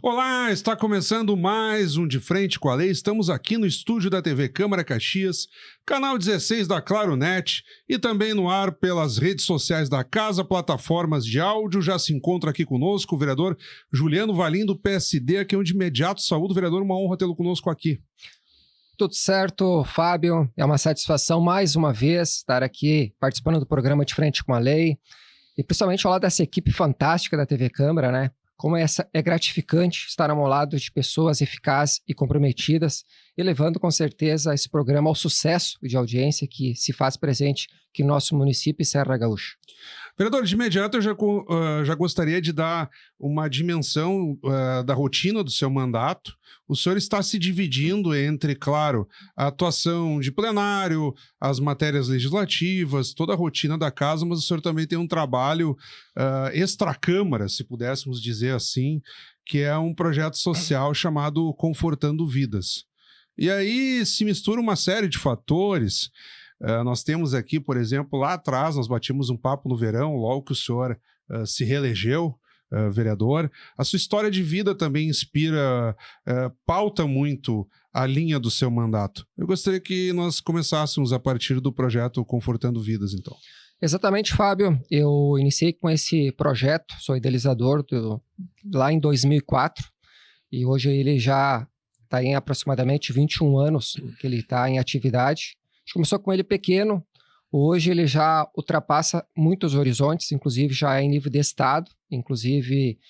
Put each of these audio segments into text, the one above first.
Olá, está começando mais um De Frente com a Lei. Estamos aqui no estúdio da TV Câmara Caxias, canal 16 da Claro Net e também no ar pelas redes sociais da Casa, plataformas de áudio. Já se encontra aqui conosco o vereador Juliano Valim, do PSD, aqui onde de imediato saúdo, vereador, uma honra tê-lo conosco aqui. Tudo certo, Fábio. É uma satisfação mais uma vez estar aqui participando do programa De Frente com a Lei e principalmente falar dessa equipe fantástica da TV Câmara, né? Como é gratificante estar ao lado de pessoas eficazes e comprometidas e levando com certeza esse programa ao sucesso de audiência que se faz presente aqui no nosso município e Serra Gaúcha. Vereador, de imediato eu já gostaria de dar uma dimensão da rotina do seu mandato. O senhor está se dividindo entre, claro, a atuação de plenário, as matérias legislativas, toda a rotina da casa, mas o senhor também tem um trabalho extracâmara, se pudéssemos dizer assim, que é um projeto social chamado Confortando Vidas. E aí se mistura uma série de fatores. Nós temos aqui, por exemplo, lá atrás, nós batimos um papo no verão, logo que o senhor se reelegeu, vereador. A sua história de vida também inspira, pauta muito a linha do seu mandato. Eu gostaria que nós começássemos a partir do projeto Confortando Vidas, então. Exatamente, Fábio. Eu iniciei com esse projeto, sou idealizador lá em 2004, e hoje ele já está em aproximadamente 21 anos que ele está em atividade. A gente começou com ele pequeno, hoje ele já ultrapassa muitos horizontes, inclusive já é em nível de estado, inclusive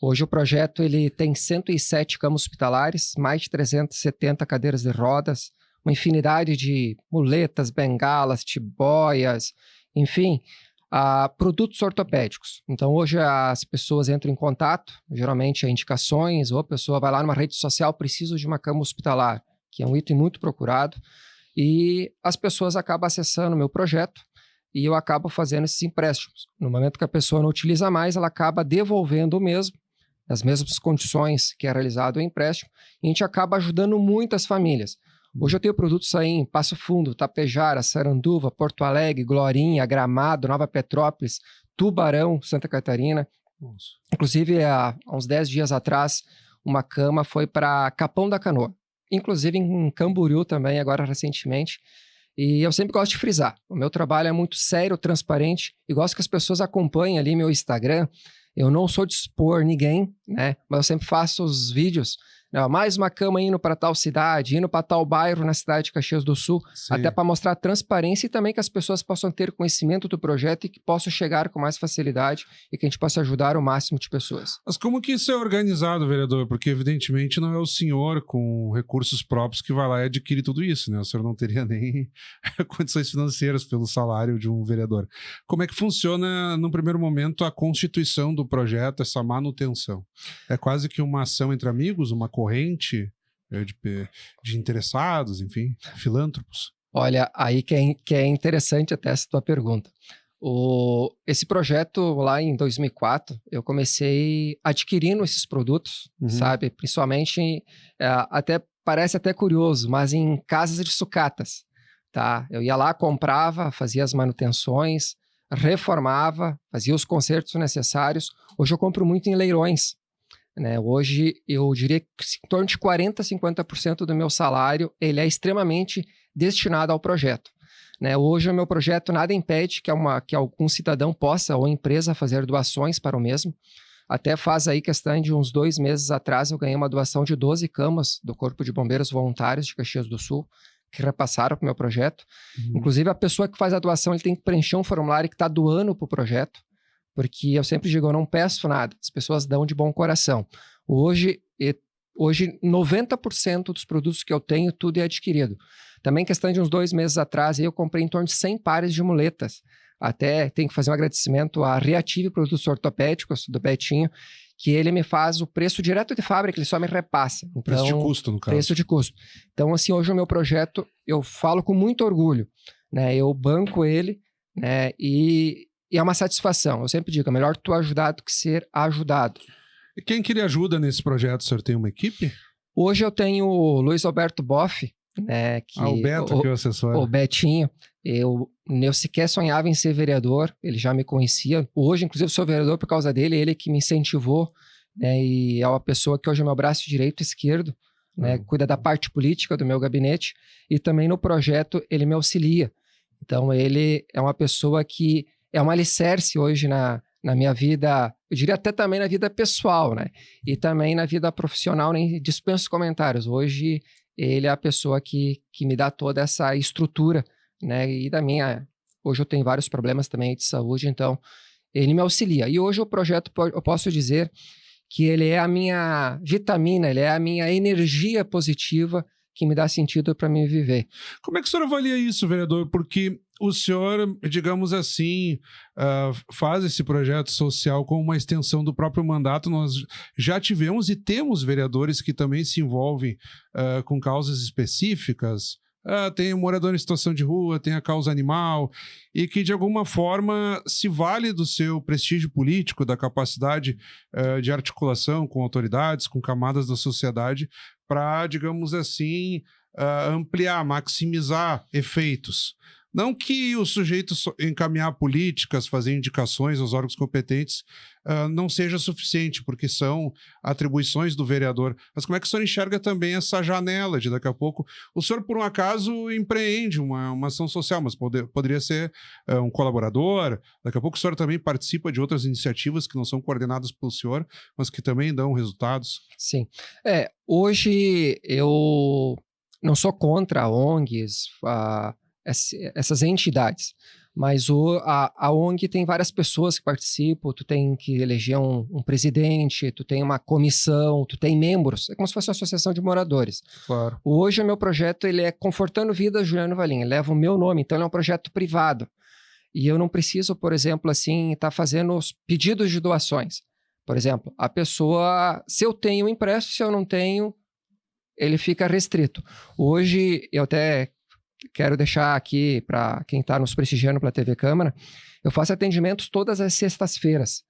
hoje o projeto ele tem 107 camas hospitalares, mais de 370 cadeiras de rodas, uma infinidade de muletas, bengalas, tiboias, enfim, produtos ortopédicos. Então hoje as pessoas entram em contato, geralmente é indicações, ou a pessoa vai lá numa rede social, preciso de uma cama hospitalar, que é um item muito procurado, e as pessoas acabam acessando o meu projeto e eu acabo fazendo esses empréstimos. No momento que a pessoa não utiliza mais, ela acaba devolvendo o mesmo, nas mesmas condições que é realizado o empréstimo, e a gente acaba ajudando muitas famílias. Hoje eu tenho produtos aí em Passo Fundo, Tapejara, Saranduva, Porto Alegre, Glorinha, Gramado, Nova Petrópolis, Tubarão, Santa Catarina. Nossa. Inclusive, há uns 10 dias atrás, uma cama foi para Capão da Canoa. Inclusive em Camboriú também, agora recentemente. E eu sempre gosto de frisar, o meu trabalho é muito sério, transparente, e gosto que as pessoas acompanhem ali meu Instagram. Eu não sou de expor ninguém, né? Mas eu sempre faço os vídeos, né? Mais uma cama indo para tal cidade, indo para tal bairro na cidade de Caxias do Sul, sim, até para mostrar transparência e também que as pessoas possam ter conhecimento do projeto e que possam chegar com mais facilidade e que a gente possa ajudar o máximo de pessoas. Mas como que isso é organizado, vereador? Porque evidentemente não é o senhor com recursos próprios que vai lá e adquire tudo isso, né? O senhor não teria nem condições financeiras pelo salário de um vereador. Como é que funciona, no primeiro momento, a constituição do projeto, essa manutenção? É quase que uma ação entre amigos, uma corrente de interessados, enfim, filântropos? Olha, aí que é interessante até essa tua pergunta. Esse projeto lá em 2004, eu comecei adquirindo esses produtos, sabe? Principalmente, parece até curioso, mas em casas de sucatas, tá? Eu ia lá, comprava, fazia as manutenções, reformava, fazia os consertos necessários. Hoje eu compro muito em leilões, né? Hoje eu diria que em torno de 40% a 50% do meu salário ele é extremamente destinado ao projeto, né? Hoje o meu projeto nada impede que algum cidadão possa ou empresa fazer doações para o mesmo. Até faz aí questão de uns 2 meses atrás eu ganhei uma doação de 12 camas do Corpo de Bombeiros Voluntários de Caxias do Sul, que repassaram para o meu projeto. Inclusive, a pessoa que faz a doação ele tem que preencher um formulário que está doando para o projeto, porque eu sempre digo, eu não peço nada, as pessoas dão de bom coração. Hoje 90% dos produtos que eu tenho, tudo é adquirido. Também questão de uns 2 meses atrás, eu comprei em torno de 100 pares de muletas. Até tenho que fazer um agradecimento à Reative Produtos Ortopédicos, do Betinho, que ele me faz o preço direto de fábrica, ele só me repassa. Então, preço de custo, no caso. Preço de custo. Então, assim, hoje o meu projeto, eu falo com muito orgulho, né? Eu banco ele, né? E é uma satisfação. Eu sempre digo, é melhor tu ajudar do que ser ajudado. E quem que lhe ajuda nesse projeto? O senhor tem uma equipe? Hoje eu tenho o Luiz Alberto Boff, né? O Beto, que é o assessor. O Betinho. Eu sequer sonhava em ser vereador, ele já me conhecia. Hoje, inclusive, sou vereador por causa dele, ele que me incentivou né, e é uma pessoa que hoje é meu braço direito e esquerdo, né, cuida da parte política do meu gabinete, e também no projeto ele me auxilia. Então ele é uma pessoa que é um alicerce hoje na minha vida, eu diria até também na vida pessoal, né? E também na vida profissional, nem dispenso comentários. Hoje ele é a pessoa que me dá toda essa estrutura, né? E hoje eu tenho vários problemas também de saúde, então ele me auxilia. E hoje o projeto, eu posso dizer que ele é a minha vitamina, ele é a minha energia positiva que me dá sentido para mim viver. Como é que o senhor avalia isso, vereador? Porque o senhor, digamos assim, faz esse projeto social como uma extensão do próprio mandato. Nós já tivemos e temos vereadores que também se envolvem com causas específicas. Tem o morador em situação de rua, tem a causa animal, e que de alguma forma se vale do seu prestígio político, da capacidade de articulação com autoridades, com camadas da sociedade, para, digamos assim, ampliar, maximizar efeitos. Não que o sujeito encaminhar políticas, fazer indicações aos órgãos competentes não seja suficiente, porque são atribuições do vereador. Mas como é que o senhor enxerga também essa janela de daqui a pouco? O senhor, por um acaso, empreende uma ação social, mas poderia ser um colaborador. Daqui a pouco o senhor também participa de outras iniciativas que não são coordenadas pelo senhor, mas que também dão resultados. Sim. Hoje eu não sou contra ONGs, essas entidades, mas a ONG tem várias pessoas que participam, tu tem que eleger um presidente, tu tem uma comissão, tu tem membros, é como se fosse uma associação de moradores. Claro. Hoje o meu projeto ele é Confortando Vidas Juliano Valim, ele leva o meu nome, então ele é um projeto privado, e eu não preciso, por exemplo, assim, estar fazendo os pedidos de doações. Por exemplo, a pessoa, se eu tenho impresso, se eu não tenho, ele fica restrito. Hoje eu até quero deixar aqui para quem está nos prestigiando pela TV Câmara, eu faço atendimentos todas as sextas-feiras.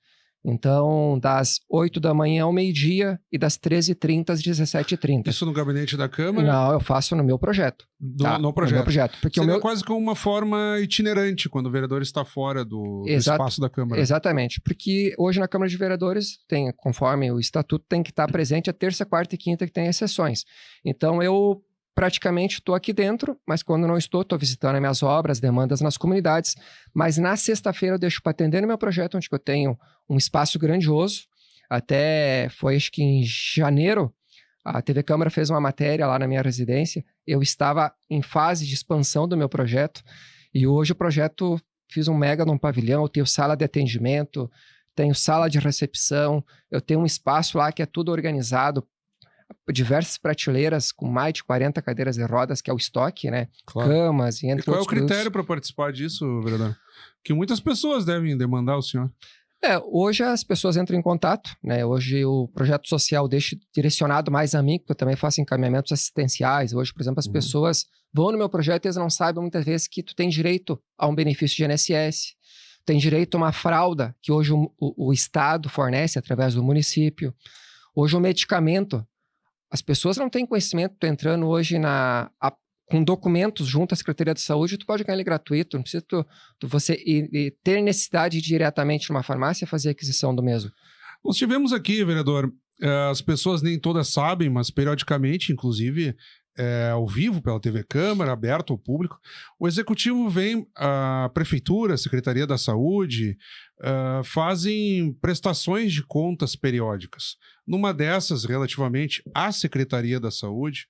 Então, das 8 da manhã ao meio-dia e das 13h30 às 17h30. Isso no gabinete da Câmara? Não, eu faço no meu projeto. No projeto. No meu projeto. Porque seria quase como uma forma itinerante, quando o vereador está fora do espaço da Câmara. Exatamente. Porque hoje na Câmara de Vereadores, conforme o estatuto, tem que estar presente a terça, quarta e quinta que tem as sessões. Então, eu praticamente estou aqui dentro, mas quando não estou visitando as minhas obras, demandas nas comunidades. Mas na sexta-feira eu deixo para atender no meu projeto, onde eu tenho um espaço grandioso. Até foi, acho que em janeiro, a TV Câmara fez uma matéria lá na minha residência. Eu estava em fase de expansão do meu projeto. E hoje o projeto, fiz um mega num pavilhão, eu tenho sala de atendimento, tenho sala de recepção, eu tenho um espaço lá que é tudo organizado, diversas prateleiras com mais de 40 cadeiras de rodas, que é o estoque, né? Claro. Camas e entre outros. E qual é o critério produtos. para participar disso, vereador? Que muitas pessoas devem demandar ao senhor. Hoje as pessoas entram em contato, né? Hoje o projeto social deixa direcionado mais a mim, porque eu também faço encaminhamentos assistenciais. Hoje, por exemplo, as pessoas vão no meu projeto e eles não sabem muitas vezes que tu tem direito a um benefício de INSS, tem direito a uma fralda que hoje o Estado fornece através do município. Hoje o medicamento, as pessoas não têm conhecimento, tu entrando hoje com documentos junto à Secretaria de Saúde, tu pode ganhar ele gratuito, não precisa você ter necessidade de ir diretamente numa farmácia fazer a aquisição do mesmo. Nós tivemos aqui, vereador, as pessoas nem todas sabem, mas periodicamente, inclusive, ao vivo pela TV Câmara, aberto ao público, o Executivo vem, a Prefeitura, a Secretaria da Saúde, fazem prestações de contas periódicas. Numa dessas, relativamente à Secretaria da Saúde,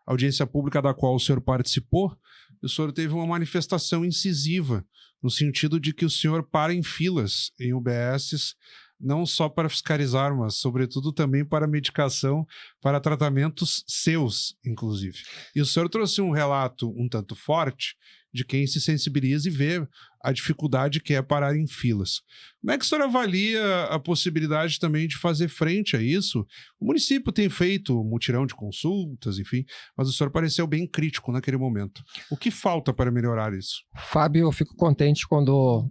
audiência pública da qual o senhor participou, o senhor teve uma manifestação incisiva, no sentido de que o senhor para em filas em UBSs, não só para fiscalizar, mas sobretudo também para medicação, para tratamentos seus, inclusive. E o senhor trouxe um relato um tanto forte de quem se sensibiliza e vê a dificuldade que é parar em filas. Como é que o senhor avalia a possibilidade também de fazer frente a isso? O município tem feito mutirão de consultas, enfim, mas o senhor pareceu bem crítico naquele momento. O que falta para melhorar isso? Fábio, eu fico contente quando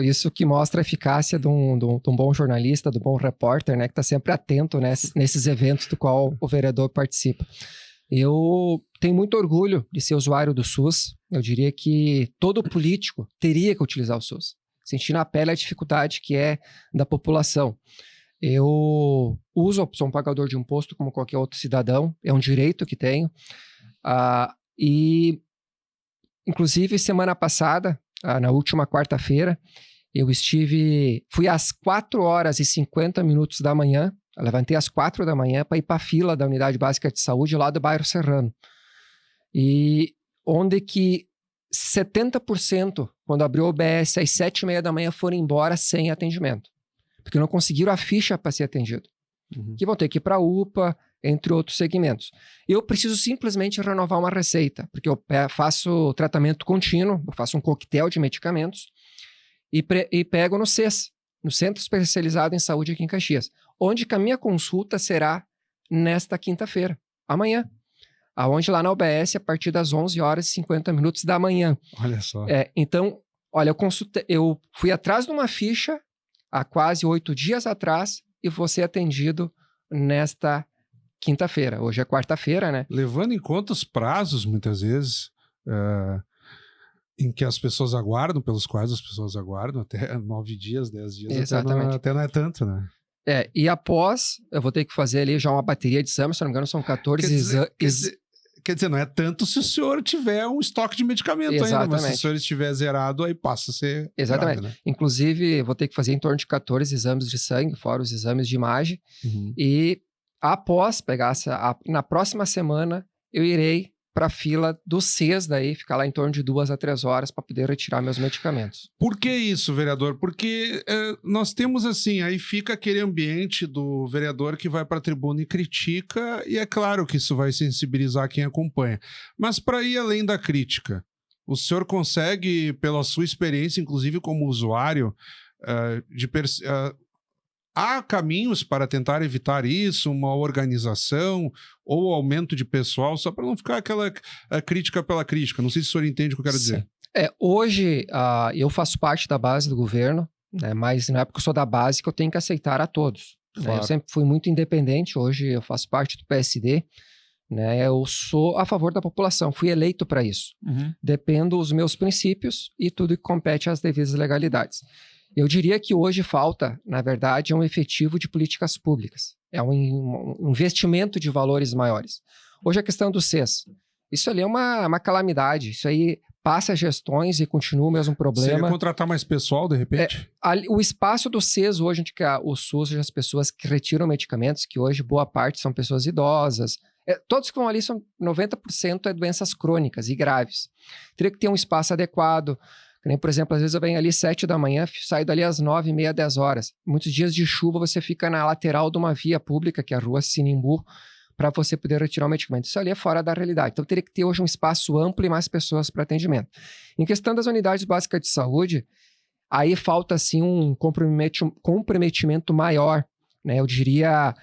isso que mostra a eficácia de um bom jornalista, do bom repórter, né, que está sempre atento, né, nesses eventos do qual o vereador participa. Eu tenho muito orgulho de ser usuário do SUS. Eu diria que todo político teria que utilizar o SUS, sentir na pele a dificuldade que é da população. Eu sou um pagador de imposto como qualquer outro cidadão, é um direito que tenho. E, inclusive, semana passada, na última quarta-feira, fui às 4h50 da manhã, eu levantei às 4 da manhã para ir para a fila da Unidade Básica de Saúde lá do bairro Serrano. E onde que 70%, quando abriu o OBS às 7h30 da manhã, foram embora sem atendimento. Porque não conseguiram a ficha para ser atendido. Que vão ter que ir para a UPA, entre outros segmentos. Eu preciso simplesmente renovar uma receita, porque eu faço tratamento contínuo, eu faço um coquetel de medicamentos e pego no CES, no Centro Especializado em Saúde aqui em Caxias, onde que a minha consulta será nesta quinta-feira, amanhã. Aonde lá na UBS, a partir das 11h50 da manhã. Olha só. Então, olha, eu fui atrás de uma ficha há quase 8 dias atrás e vou ser atendido nesta quinta-feira. Hoje é quarta-feira, né? Levando em conta os prazos, muitas vezes, em que as pessoas aguardam, pelos quais as pessoas aguardam, até 9 dias, 10 dias, Exatamente. Até não é tanto, né? E após, eu vou ter que fazer ali já uma bateria de exames, se não me engano, são 14 exames. Quer dizer, não é tanto se o senhor tiver um estoque de medicamento ainda, mas se o senhor estiver zerado, aí passa a ser... Exatamente. grave, né? Inclusive, vou ter que fazer em torno de 14 exames de sangue, fora os exames de imagem. E após pegar na próxima semana, eu irei para a fila do CES daí, ficar lá em torno de 2 a 3 horas para poder retirar meus medicamentos. Por que isso, vereador? Porque nós temos assim, aí fica aquele ambiente do vereador que vai para a tribuna e critica, e é claro que isso vai sensibilizar quem acompanha. Mas para ir além da crítica, o senhor consegue, pela sua experiência, inclusive como usuário, há caminhos para tentar evitar isso, uma organização ou aumento de pessoal, só para não ficar aquela crítica pela crítica. Não sei se o senhor entende o que eu quero dizer. Hoje, eu faço parte da base do governo, né, mas não é porque eu sou da base que eu tenho que aceitar a todos. Claro. Né? Eu sempre fui muito independente, hoje eu faço parte do PSD, né, eu sou a favor da população, fui eleito para isso. Dependo dos meus princípios e tudo que compete às devidas legalidades. Eu diria que hoje falta, na verdade, um efetivo de políticas públicas. É um investimento de valores maiores. Hoje a questão do CES. Isso ali é uma calamidade. Isso aí passa gestões e continua o mesmo problema. Seria contratar mais pessoal, de repente? O espaço do CES hoje, onde que o SUS, as pessoas que retiram medicamentos, que hoje boa parte são pessoas idosas. Todos que vão ali, 90% é doenças crônicas e graves. Teria que ter um espaço adequado. Por exemplo, às vezes eu venho ali 7 da manhã, saio dali às 9h30, 10 horas. Muitos dias de chuva você fica na lateral de uma via pública, que é a rua Sinimbu, para você poder retirar o medicamento. Isso ali é fora da realidade. Então teria que ter hoje um espaço amplo e mais pessoas para atendimento. Em questão das unidades básicas de saúde, aí falta assim um comprometimento maior, né? Eu diria...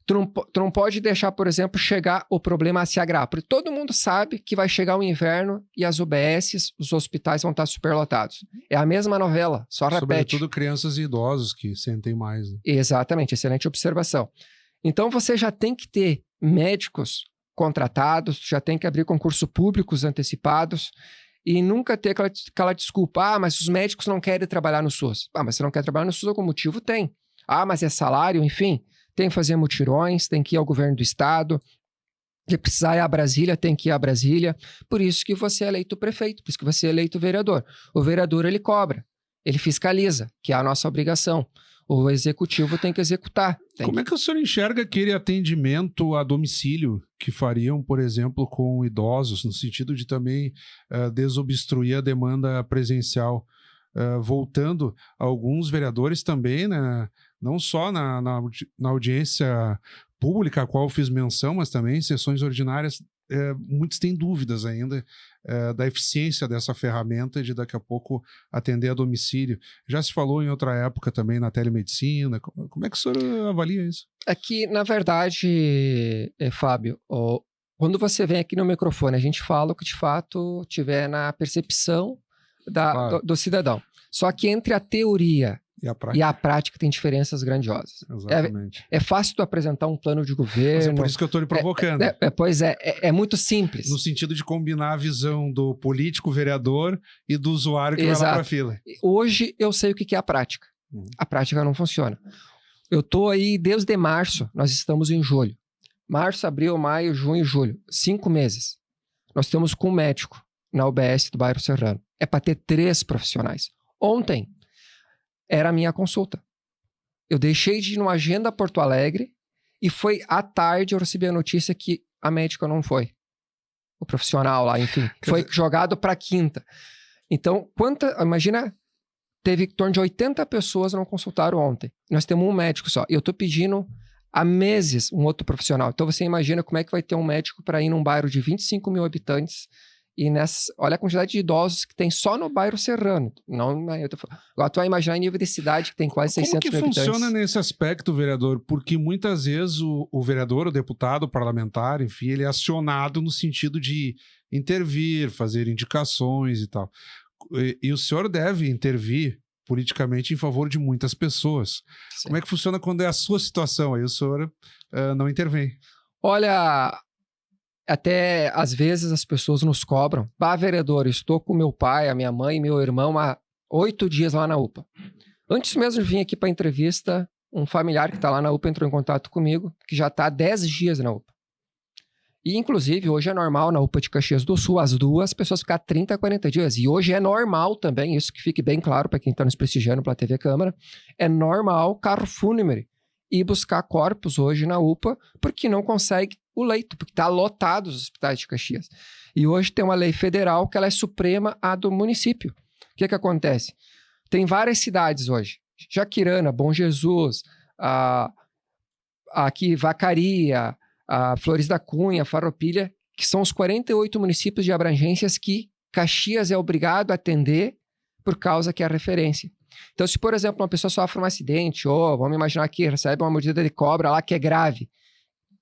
Tu não pode deixar, por exemplo, chegar o problema a se agravar. Porque todo mundo sabe que vai chegar o inverno e as UBSs, os hospitais vão estar superlotados. É a mesma novela, só repete. Sobretudo crianças e idosos que sentem mais. Né? Exatamente, excelente observação. Então você já tem que ter médicos contratados, já tem que abrir concursos públicos antecipados e nunca ter aquela desculpa, mas os médicos não querem trabalhar no SUS. Mas se não quer trabalhar no SUS, algum motivo tem. Mas é salário, enfim... Tem que fazer mutirões, tem que ir ao governo do estado. Se precisar ir a Brasília, tem que ir a Brasília. Por isso que você é eleito prefeito, por isso que você é eleito vereador. O vereador, ele cobra, ele fiscaliza, que é a nossa obrigação. O executivo tem que executar. Como é que o senhor enxerga aquele atendimento a domicílio que fariam, por exemplo, com idosos, no sentido de também desobstruir a demanda presencial? Voltando, alguns vereadores também, né? Não só na audiência pública, a qual eu fiz menção, mas também em sessões ordinárias, muitos têm dúvidas ainda da eficiência dessa ferramenta de daqui a pouco atender a domicílio. Já se falou em outra época também na telemedicina. Como é que o senhor avalia isso? É que, na verdade, Fábio, quando você vem aqui no microfone, a gente fala o que de fato tiver na percepção do cidadão. Só que entre a teoria e a prática tem diferenças grandiosas. Exatamente. É fácil tu apresentar um plano de governo. Mas é por isso que eu estou lhe provocando. Pois é muito simples. No sentido de combinar a visão do político vereador e do usuário que vai lá para a fila. Hoje eu sei o que é a prática. A prática não funciona. Eu tô aí desde março, nós estamos em julho. Março, abril, maio, junho e julho. 5 meses. Nós estamos com um médico na UBS do bairro Serrano. É para ter 3 profissionais. Ontem era a minha consulta. Eu deixei de ir numa agenda Porto Alegre e foi à tarde eu recebi a notícia que a médica não foi. O profissional lá, enfim. Foi jogado para quinta. Então, imagina, teve em torno de 80 pessoas não consultaram ontem. Nós temos um médico só. E eu estou pedindo há meses um outro profissional. Então, você imagina como é que vai ter um médico para ir num bairro de 25 mil habitantes e olha a quantidade de idosos que tem só no bairro Serrano. Agora, tu vai imaginar em nível de cidade que tem quase 600 mil habitantes. Como que funciona nesse aspecto, vereador? Porque muitas vezes o vereador, o deputado, o parlamentar, enfim, ele é acionado no sentido de intervir, fazer indicações e tal. E o senhor deve intervir politicamente em favor de muitas pessoas. Sim. Como é que funciona quando é a sua situação? Aí o senhor não intervém. Olha, até às vezes as pessoas nos cobram. Vereador, eu estou com meu pai, a minha mãe e meu irmão há 8 dias lá na UPA. Antes mesmo de vir aqui para a entrevista, um familiar que está lá na UPA entrou em contato comigo, que já está há 10 dias na UPA. E, inclusive, hoje é normal na UPA de Caxias do Sul, as 2 pessoas ficar 30, 40 dias. E hoje é normal também, isso que fique bem claro para quem está nos prestigiando pela TV Câmara, é normal carro fúnebre ir buscar corpos hoje na UPA porque não consegue o leito, porque está lotado os hospitais de Caxias. E hoje tem uma lei federal que ela é suprema à do município. O que acontece? Tem várias cidades hoje. Jaquirana, Bom Jesus, aqui Vacaria, Flores da Cunha, Farroupilha, que são os 48 municípios de abrangências que Caxias é obrigado a atender por causa que é a referência. Então, se, por exemplo, uma pessoa sofre um acidente, ou vamos imaginar que recebe uma mordida de cobra lá que é grave,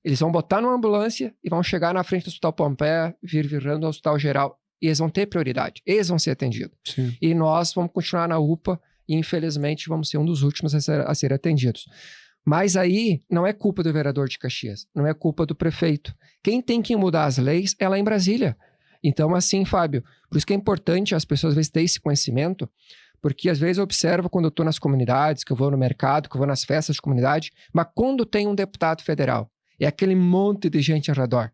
eles vão botar numa ambulância e vão chegar na frente do Hospital Pompeia, virando ao Hospital Geral, e eles vão ter prioridade, eles vão ser atendidos. Sim. E nós vamos continuar na UPA e, infelizmente, vamos ser um dos últimos a ser atendidos. Mas aí não é culpa do vereador de Caxias, não é culpa do prefeito. Quem tem que mudar as leis é lá em Brasília. Então, assim, Fábio, por isso que é importante as pessoas às vezes terem esse conhecimento, porque às vezes eu observo quando eu estou nas comunidades, que eu vou no mercado, que eu vou nas festas de comunidade, mas quando tem um deputado federal, é aquele monte de gente ao redor.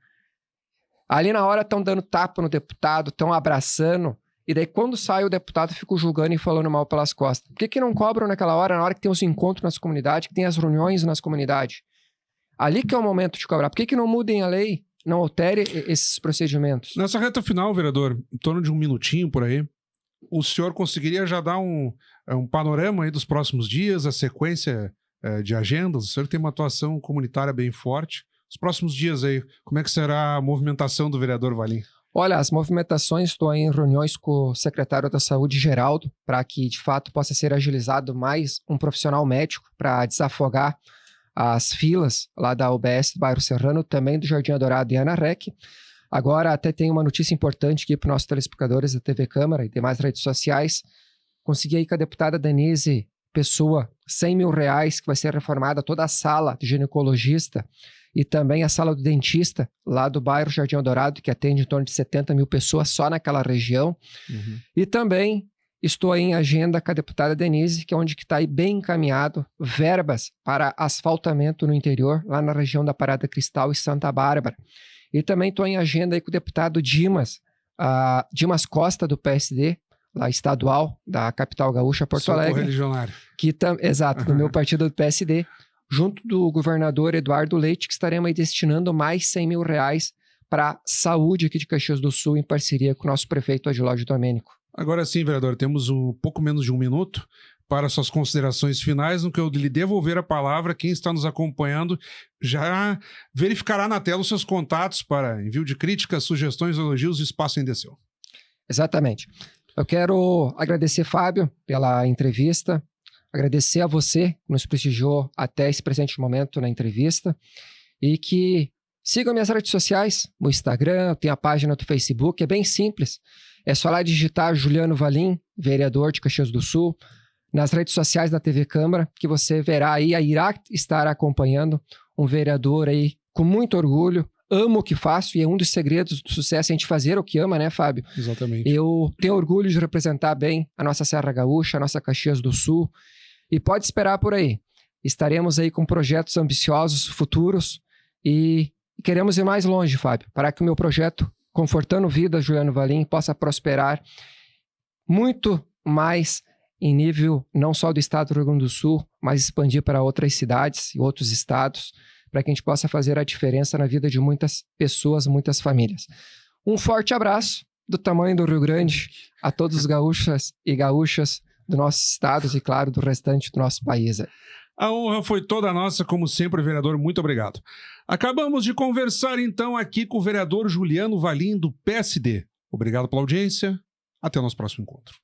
Ali na hora estão dando tapa no deputado, estão abraçando, e daí quando sai o deputado fica julgando e falando mal pelas costas. Por que não cobram naquela hora, na hora que tem os encontros nas comunidades, que tem as reuniões nas comunidades? Ali que é o momento de cobrar. Por que não mudem a lei, não altere esses procedimentos? Nessa reta final, vereador, em torno de 1 minutinho por aí, o senhor conseguiria já dar um panorama aí dos próximos dias, a sequência de agendas? O senhor tem uma atuação comunitária bem forte. Os próximos dias aí, como é que será a movimentação do vereador Valim? Olha, as movimentações, estou em reuniões com o secretário da Saúde, Geraldo, para que, de fato, possa ser agilizado mais um profissional médico para desafogar as filas lá da UBS do bairro Serrano, também do Jardim Adorado e Ana Rec. Agora, até tem uma notícia importante aqui para os nossos telespectadores da TV Câmara e demais redes sociais. Consegui aí com a deputada Denise Pessoa, R$100 mil, que vai ser reformada toda a sala do ginecologista e também a sala do dentista, lá do bairro Jardim Adorado, que atende em torno de 70 mil pessoas só naquela região. Uhum. E também estou aí em agenda com a deputada Denise, que é onde está aí bem encaminhado verbas para asfaltamento no interior, lá na região da Parada Cristal e Santa Bárbara. E também estou em agenda aí com o deputado Dimas Costa, do PSD, lá estadual, da capital gaúcha, Porto Alegre. Correligionário. Exato, do meu partido do PSD, junto do governador Eduardo Leite, que estaremos aí destinando mais R$100 mil para a saúde aqui de Caxias do Sul, em parceria com o nosso prefeito Adilógio Domênico. Agora sim, vereador, temos um pouco menos de 1 minuto para suas considerações finais, no que eu lhe devolver a palavra. Quem está nos acompanhando já verificará na tela os seus contatos para envio de críticas, sugestões, elogios, o espaço ainda é seu. Exatamente. Eu quero agradecer, Fábio, pela entrevista, agradecer a você que nos prestigiou até esse presente momento na entrevista e que sigam minhas redes sociais, no Instagram, tem a página do Facebook, é bem simples, é só lá digitar Juliano Valim, vereador de Caxias do Sul, nas redes sociais da TV Câmara, que você verá aí, irá estar acompanhando um vereador aí com muito orgulho, amo o que faço e é um dos segredos do sucesso a gente fazer o que ama, né, Fábio? Exatamente. Eu tenho orgulho de representar bem a nossa Serra Gaúcha, a nossa Caxias do Sul e pode esperar por aí. estaremos aí com projetos ambiciosos, futuros, e queremos ir mais longe, Fábio, para que o meu projeto Confortando Vidas Juliano Valim possa prosperar muito mais em nível não só do estado do Rio Grande do Sul, mas expandir para outras cidades e outros estados, para que a gente possa fazer a diferença na vida de muitas pessoas, muitas famílias. Um forte abraço do tamanho do Rio Grande a todos os gaúchas e gaúchas do nosso estado e, claro, do restante do nosso país. A honra foi toda nossa, como sempre, vereador. Muito obrigado. Acabamos de conversar, então, aqui com o vereador Juliano Valim, do PSD. Obrigado pela audiência. Até o nosso próximo encontro.